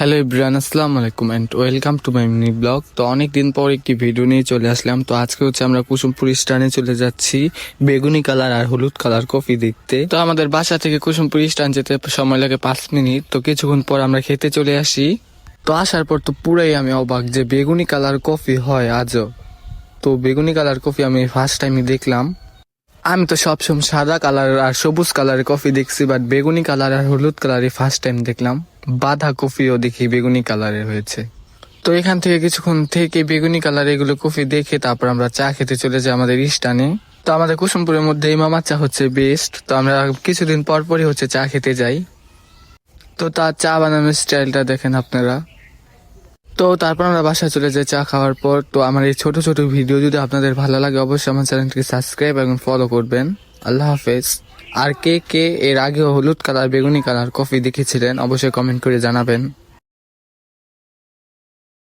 Hello everyone, আসসালামু আলাইকুম and welcome to my mini blog. তো অনেকদিন পর একটি ভিডিও নিয়ে চলে আসলাম। তো আজকে আমরা কুসুমপুর স্টানে চলে যাচ্ছি বেগুনি কালার আর হলুদ কালার কফি দেখতে। তো আমাদের বাসা থেকে কুসুমপুর স্টান যেতে সময় লাগে 5 মিনিট। তো কিছুক্ষণ পর আমরা খেতে চলে আসি। তো আসার পর তো পুরাই আমি অবাক যে বেগুনি কালার কফি হয় আজও। তো বেগুনি কালার কফি আমি ফার্স্ট টাইমই দেখলাম। আমি তো সবসময় সাদা কালার আর সবুজ কালারের কফি দেখছি, বাট বেগুনি কালার আর হলুদ কালারই ফার্স্ট টাইম দেখলাম। বাঁধা কফিও দেখি বেগুনি কালারের হয়েছে। তো এখান থেকে কিছুক্ষণ থেকে বেগুনি কালার এগুলো কফি দেখে তারপর আমরা চা খেতে চলে যাই আমাদের স্টানে। তো আমাদের কুসুমপুরের মধ্যে ইমামার চা হচ্ছে বেস্ট। তো আমরা কিছুদিন পর পরই চা খেতে যাই। তো তার চা বানানোর স্টাইলটা দেখেন আপনারা। তো তারপর আমরা বাসায় চলে যাই চা খাওয়ার পর। তো আমার এই ছোট ছোট ভিডিও যদি আপনাদের ভালো লাগে অবশ্যই আমার চ্যানেলটিকে সাবস্ক্রাইব এবং ফলো করবেন। আল্লাহ হাফেজ। আর কে কে এর আগেও হলুদ কালার বেগুনি কালার কফি দেখেছিলেন অবশ্যই কমেন্ট করে জানাবেন।